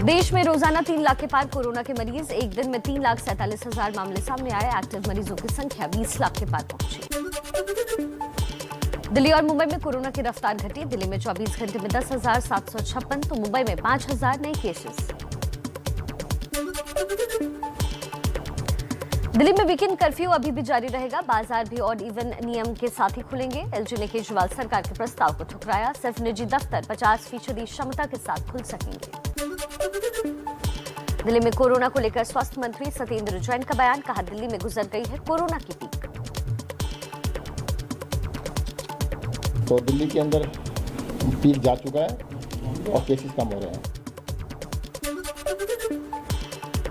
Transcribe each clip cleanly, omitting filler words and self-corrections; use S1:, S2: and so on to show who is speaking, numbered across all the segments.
S1: देश में रोजाना 3 लाख के पार कोरोना के मरीज। एक दिन में 3,47,000 मामले सामने आए। एक्टिव मरीजों की संख्या 20 लाख के पार पहुंची। दिल्ली और मुंबई में कोरोना की रफ्तार घटी। दिल्ली में 24 घंटे में 10,756 तो मुंबई में 5,000 नए केसेस। दिल्ली में वीकेंड कर्फ्यू अभी भी जारी रहेगा। बाजार भी ऑड इवन नियम के साथ ही खुलेंगे। एलजी ने केजरीवाल सरकार के प्रस्ताव को ठुकराया। सिर्फ निजी दफ्तर 50% क्षमता के साथ खुल सकेंगे। दिल्ली में कोरोना को लेकर स्वास्थ्य मंत्री सत्येंद्र जैन का बयान। कहा, दिल्ली में गुजर गई है कोरोना की पीक।
S2: तो दिल्ली के अंदर पीक जा चुका है और केसेस कम हो रहे हैं।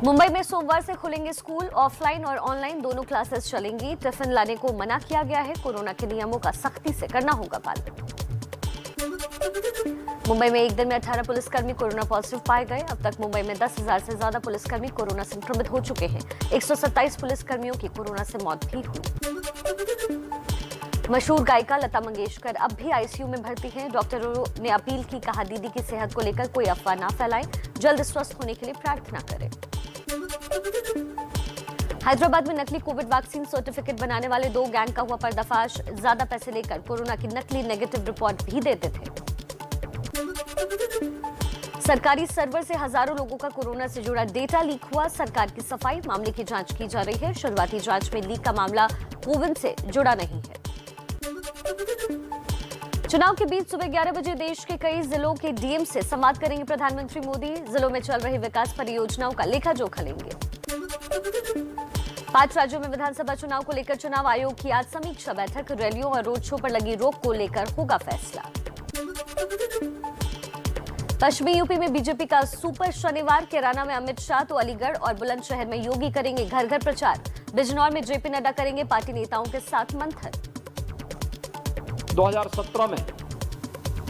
S1: मुंबई में सोमवार से खुलेंगे स्कूल। ऑफलाइन और ऑनलाइन दोनों क्लासेस चलेंगी। टिफिन लाने को मना किया गया है। कोरोना के नियमों का सख्ती से करना होगा पालन। मुंबई में एक दिन में 18 पुलिसकर्मी कोरोना पॉजिटिव पाए गए। अब तक मुंबई में 10,000 से ज्यादा पुलिसकर्मी कोरोना संक्रमित हो चुके हैं। 127 पुलिसकर्मियों की कोरोना से मौत भी हुई। मशहूर गायिका लता मंगेशकर अब भी आईसीयू में भर्ती हैं। डॉक्टरों ने अपील की। कहा, दीदी की सेहत को लेकर कोई अफवाह ना फैलाएं। जल्द स्वस्थ होने के लिए प्रार्थना करें। हैदराबाद में नकली कोविड वैक्सीन सर्टिफिकेट बनाने वाले 2 गैंग का हुआ पर्दाफाश। ज्यादा पैसे लेकर कोरोना की नकली नेगेटिव रिपोर्ट भी देते थे। सरकारी सर्वर से हजारों लोगों का कोरोना से जुड़ा डेटा लीक हुआ। सरकार की सफाई। मामले की जांच की जा रही है। शुरुआती जांच में लीक का मामला कोविन से जुड़ा नहीं है। चुनाव के बीच सुबह 11 बजे देश के कई जिलों के डीएम से संवाद करेंगे प्रधानमंत्री मोदी। जिलों में चल रही विकास परियोजनाओं का लेखा जोखा लेंगे। 5 राज्यों में विधानसभा चुनाव को लेकर चुनाव आयोग की आज समीक्षा बैठक। रैलियों और रोड शो पर लगी रोक को लेकर होगा फैसला। पश्चिमी यूपी में बीजेपी का सुपर शनिवार। कैराना में अमित शाह तो अलीगढ़ और बुलंदशहर में योगी करेंगे घर घर प्रचार। बिजनौर में जेपी नड्डा करेंगे पार्टी नेताओं के साथ मंथन।
S3: 2017 में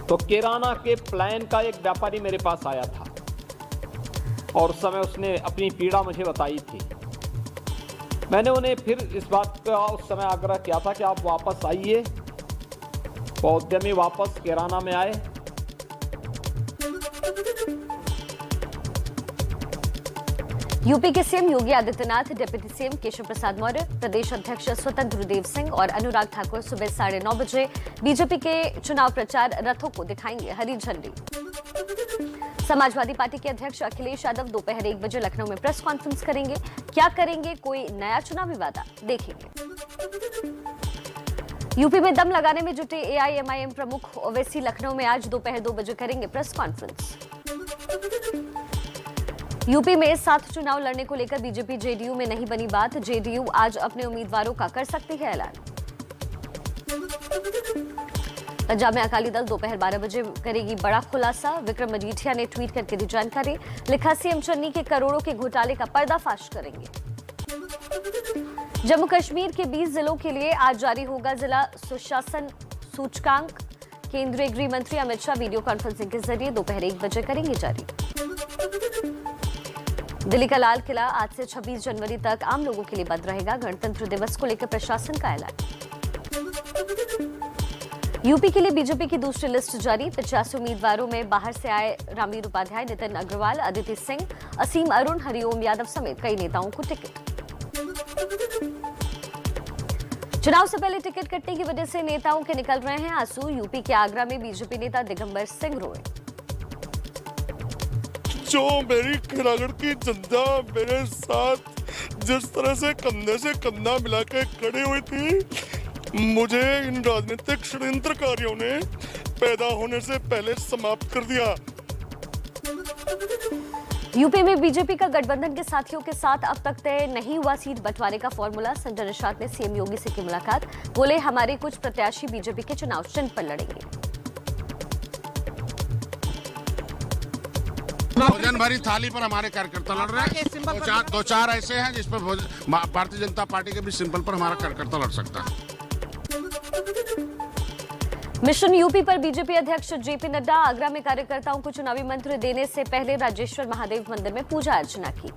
S3: तो कैराना के प्लान का एक व्यापारी मेरे पास आया था और उस समय उसने अपनी पीड़ा मुझे बताई थी। मैंने उन्हें फिर इस बात का उस समय आग्रह किया था कि आप वापस आइए। वो उद्यमी वापस कैराना में आए।
S1: यूपी के CM Yogi Adityanath, deputy CM Keshav Prasad Maurya, प्रदेश अध्यक्ष स्वतंत्र देव सिंह और अनुराग ठाकुर सुबह 9:30 बजे बीजेपी के चुनाव प्रचार रथों को दिखाएंगे हरी झंडी। समाजवादी पार्टी के अध्यक्ष अखिलेश यादव दोपहर 1 बजे लखनऊ में प्रेस कॉन्फ्रेंस करेंगे। क्या करेंगे, कोई नया चुनावी वादा, देखेंगे। यूपी में दम लगाने में जुटे एआईएमआईएम प्रमुख ओवैसी लखनऊ में आज दोपहर 2 बजे करेंगे प्रेस कॉन्फ्रेंस। यूपी में 7 चुनाव लड़ने को लेकर बीजेपी जेडीयू में नहीं बनी बात। जेडीयू आज अपने उम्मीदवारों का कर सकती है ऐलान। पंजाब में अकाली दल दोपहर 12 बजे करेगी बड़ा खुलासा। विक्रम मजीठिया ने ट्वीट करके दी जानकारी। लिखा, सीएम चन्नी के करोड़ों के घोटाले का पर्दाफाश करेंगे। जम्मू कश्मीर के 20 जिलों के लिए आज जारी होगा जिला सुशासन सूचकांक। केंद्रीय गृह मंत्री अमित शाह वीडियो कॉन्फ्रेंसिंग के जरिए दोपहर 1 बजे करेंगे जारी। दिल्ली का लाल किला आज से 26 जनवरी तक आम लोगों के लिए बंद रहेगा। गणतंत्र दिवस को लेकर प्रशासन का ऐलान। यूपी के लिए बीजेपी की दूसरी लिस्ट जारी। 85 उम्मीदवारों में बाहर से आए रामवीर उपाध्याय, नितिन अग्रवाल, अदिति सिंह, असीम अरुण, हरिओम यादव समेत कई नेताओं को टिकट। चुनाव से पहले टिकट कटने की वजह से नेताओं के निकल रहे हैं आंसू। यूपी के आगरा में बीजेपी नेता दिगंबर सिंह रोए।
S4: जो मेरी खैरागढ़ की जनता मेरे साथ जिस तरह से कंधे से कंधा मिलाकर खड़ी हुई थी, मुझे इन राजनीतिक षड्यंत्रकारियों ने पैदा होने से पहले समाप्त कर दिया।
S1: यूपी में बीजेपी का गठबंधन के साथियों के साथ अब तक तय नहीं हुआ सीट बंटवारे का फॉर्मूला। संजय निषाद ने सीएम योगी से की मुलाकात। बोले, हमारे कुछ प्रत्याशी बीजेपी के चुनाव चिन्ह पर लड़ेंगे।
S5: भोजन भरी थाली पर हमारे कार्यकर्ता लड़ रहे हैं। 2-4 ऐसे हैं जिस पर भारतीय जनता पार्टी के भी सिंबल पर हमारा कार्यकर्ता लड़ सकता है।
S1: मिशन यूपी पर बीजेपी अध्यक्ष जेपी नड्डा। आगरा में कार्यकर्ताओं को चुनावी मंत्र देने से पहले राजेश्वर महादेव मंदिर में पूजा अर्चना की।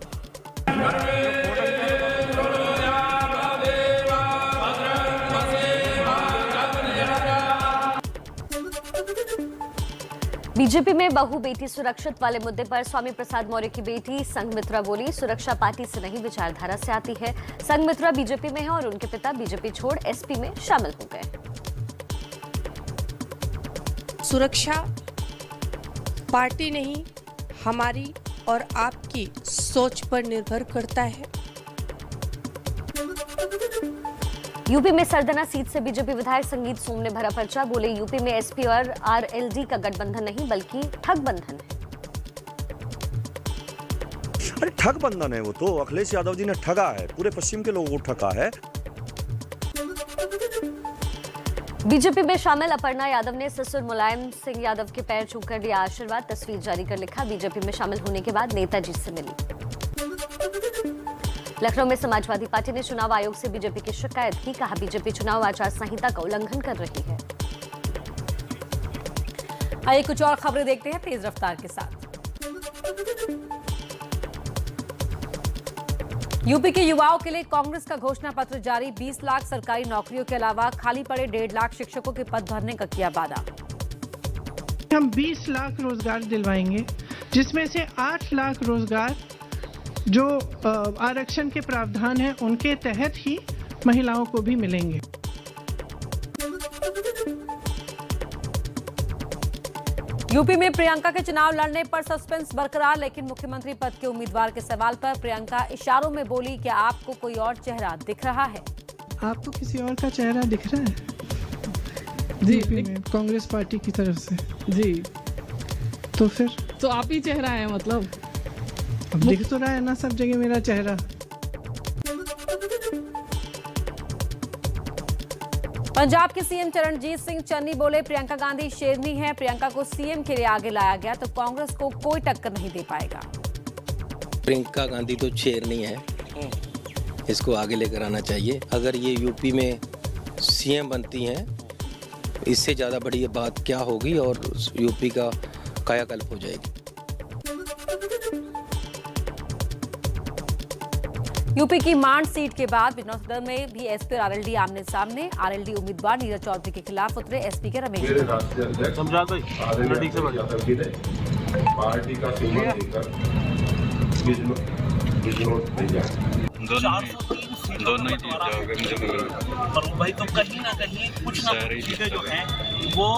S1: बीजेपी में बहु बेटी सुरक्षित वाले मुद्दे पर स्वामी प्रसाद मौर्य की बेटी संघमित्रा बोली, सुरक्षा पार्टी से नहीं विचारधारा से आती है। संघमित्रा बीजेपी में है और उनके पिता बीजेपी छोड़ एसपी में शामिल हो गए।
S6: सुरक्षा पार्टी नहीं, हमारी और आपकी सोच पर निर्भर करता है।
S1: यूपी में सरदना सीट से बीजेपी विधायक संगीत सोम ने भरा पर्चा, बोले यूपी में एसपी और आरएलडी का गठबंधन नहीं बल्कि ठगबंधन है।
S7: अरे ठगबंधन है वो तो, अखिलेश यादव जी ने ठगा है, पूरे पश्चिम के लोगों को ठगा है।
S1: बीजेपी में शामिल अपर्णा यादव ने ससुर मुलायम सिंह यादव के पैर छूकर दिया आशीर्वाद, तस्वीर जारी कर लिखा, बीजेपी में शामिल होने के बाद नेताजी से मिली। लखनऊ में समाजवादी पार्टी ने चुनाव आयोग से बीजेपी की शिकायत की, कहा बीजेपी चुनाव आचार संहिता का उल्लंघन कर रही है।
S8: आइए कुछ और खबरें देखते हैं तेज रफ्तार के साथ। यूपी के युवाओं के लिए कांग्रेस का घोषणा पत्र जारी, 20 लाख सरकारी नौकरियों के अलावा खाली पड़े 1.5 लाख शिक्षकों के पद भरने का किया वादा।
S9: हम 20 लाख रोजगार दिलवाएंगे, जिसमें से 8 लाख रोजगार जो आरक्षण के प्रावधान है उनके तहत ही महिलाओं को भी मिलेंगे।
S8: यूपी में प्रियंका के चुनाव लड़ने पर सस्पेंस बरकरार, लेकिन मुख्यमंत्री पद के उम्मीदवार के सवाल पर प्रियंका इशारों में बोली, क्या आपको कोई और चेहरा दिख रहा है?
S9: आपको किसी और का चेहरा दिख रहा है? जी, कांग्रेस पार्टी की तरफ से जी, तो फिर
S10: तो आप ही चेहरा है, मतलब
S9: अब दिख तो रहा है ना सब जगह मेरा चेहरा।
S8: पंजाब के सीएम चरणजीत सिंह चन्नी बोले, प्रियंका गांधी शेरनी है, प्रियंका को सीएम के लिए आगे लाया गया तो कांग्रेस को कोई टक्कर नहीं दे पाएगा।
S11: प्रियंका गांधी तो शेरनी है, इसको आगे लेकर आना चाहिए। अगर ये यूपी में सीएम बनती हैं, इससे ज्यादा बड़ी बात क्या होगी और यूपी का कायाकल्प हो जाएगी।
S8: यूपी की मांड सीट के बाद बिजनौर सदर में भी एसपी और आरएलडी आमने सामने। आरएलडी उम्मीदवार नीरज चौधरी के खिलाफ उतरे एसपी के रमेश।
S4: पार्टी का सिंबल लेकर
S12: दोनों ही जीत जाओगे मुझे लग रहा है। पर भाई तो कहीं ना कहीं कुछ ना कुछ चीजें जो हैं वो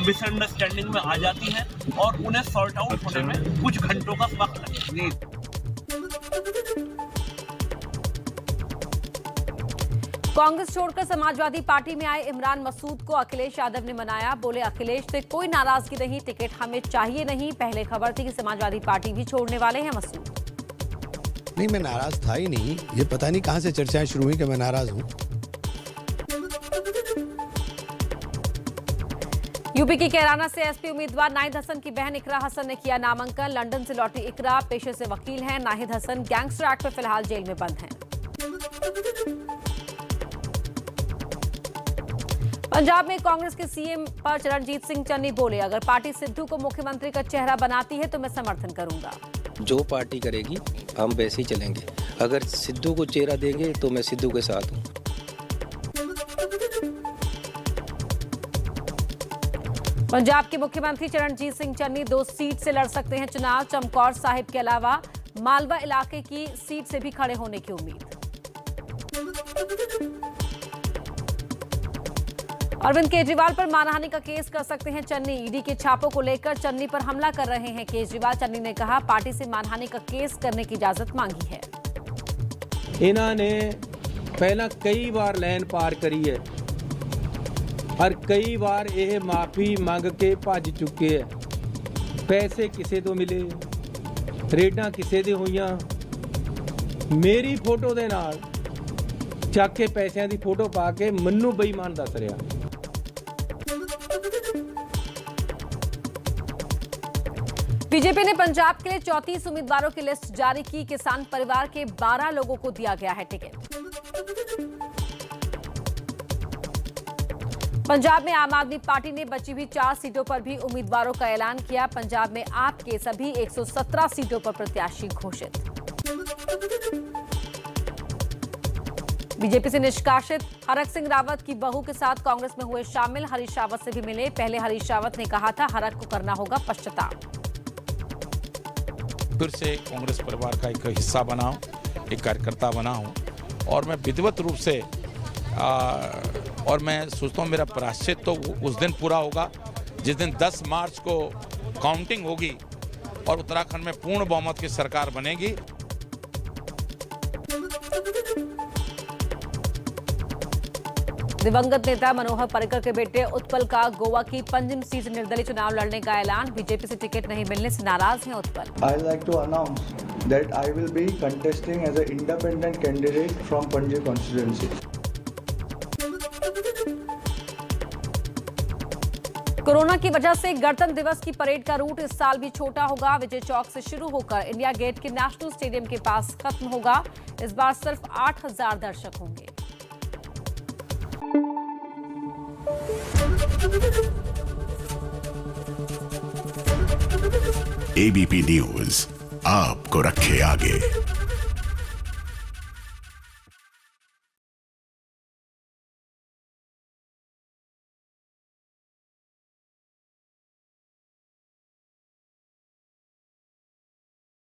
S12: मिसअंडरस्टैंडिंग में आ जाती हैं और उन्हें सॉर्ट आउट होने में कुछ घंटों का वक्त लगता है।
S8: कांग्रेस छोड़कर समाजवादी पार्टी में आए इमरान मसूद को अखिलेश यादव ने मनाया, बोले अखिलेश से कोई नाराजगी नहीं, टिकट हमें चाहिए नहीं। पहले खबर थी कि समाजवादी पार्टी भी छोड़ने वाले हैं मसूद।
S13: नहीं, मैं नाराज था ही नहीं, ये पता नहीं कहां से चर्चाएं शुरू हुई कि मैं नाराज हूं।
S8: यूपी की कैराना से एसपी उम्मीदवार नाहिद हसन की बहन इकरा हसन ने किया नामांकन। लंदन से लौटी इकरा पेशे से वकील हैं। नाहिद हसन गैंगस्टर एक्ट में फिलहाल जेल में बंद हैं। पंजाब में कांग्रेस के सीएम पर चरणजीत सिंह चन्नी बोले, अगर पार्टी सिद्धू को मुख्यमंत्री का चेहरा बनाती है तो मैं समर्थन करूंगा।
S11: जो पार्टी करेगी हम वैसे ही चलेंगे। अगर सिद्धू को चेहरा देंगे तो मैं सिद्धू के साथ हूं।
S8: पंजाब के मुख्यमंत्री चरणजीत सिंह चन्नी 2 सीट से लड़ सकते हैं चुनाव। चमकौर साहिब के अलावा मालवा इलाके की सीट से भी खड़े होने की उम्मीद। अरविंद केजरीवाल पर मानहानि का केस कर सकते हैं चन्नी। ईडी के छापों को लेकर चन्नी पर हमला कर रहे हैं केजरीवाल। चन्नी ने कहा, पार्टी से मानहानि का केस करने की इजाजत मांगी है।
S14: इन्होंने पहला कई बार लाइन पार करी है और कई बार यह माफी मांग के भज चुके हैं। पैसे किसे तो मिले, रेडां किसे दे होईयां, मेरी फोटो दे नाल ਚੱਕ के पैसों की फोटो पा के मन्नू बेईमान दस रहा।
S8: बीजेपी ने पंजाब के लिए 34 उम्मीदवारों की लिस्ट जारी की। किसान परिवार के 12 लोगों को दिया गया है टिकट। पंजाब में आम आदमी पार्टी ने बची हुई 4 सीटों पर भी उम्मीदवारों का ऐलान किया। पंजाब में आप के सभी 117 सीटों पर प्रत्याशी घोषित। बीजेपी से निष्कासित हरक सिंह रावत की बहू के साथ कांग्रेस में हुए शामिल। हरीश रावत से भी मिले। पहले हरीश रावत ने कहा था हरक को करना होगा पश्चाताप।
S15: फिर से कांग्रेस परिवार का एक हिस्सा बनाऊं, एक कार्यकर्ता बनाऊं और मैं विधिवत रूप से और मैं सोचता हूं मेरा प्रायश्चित तो उस दिन पूरा होगा जिस दिन 10 मार्च को काउंटिंग होगी और उत्तराखंड में पूर्ण बहुमत की सरकार बनेगी।
S8: दिवंगत नेता मनोहर पर्रिकर के बेटे उत्पल का गोवा की पंजिम सीट से निर्दलीय चुनाव लड़ने का ऐलान। बीजेपी से टिकट नहीं मिलने से नाराज हैं Utpal.
S16: I like to announce that I will be contesting as an independent candidate from Panji constituency.
S8: Corona की वजह से गणतंत्र दिवस की परेड का रूट इस साल भी छोटा होगा। विजय चौक से शुरू होकर इंडिया गेट के नेशनल स्टेडियम के पास खत्म होगा। इस बार सिर्फ 8,000 दर्शक होंगे।
S17: ABP न्यूज आपको रखे आगे।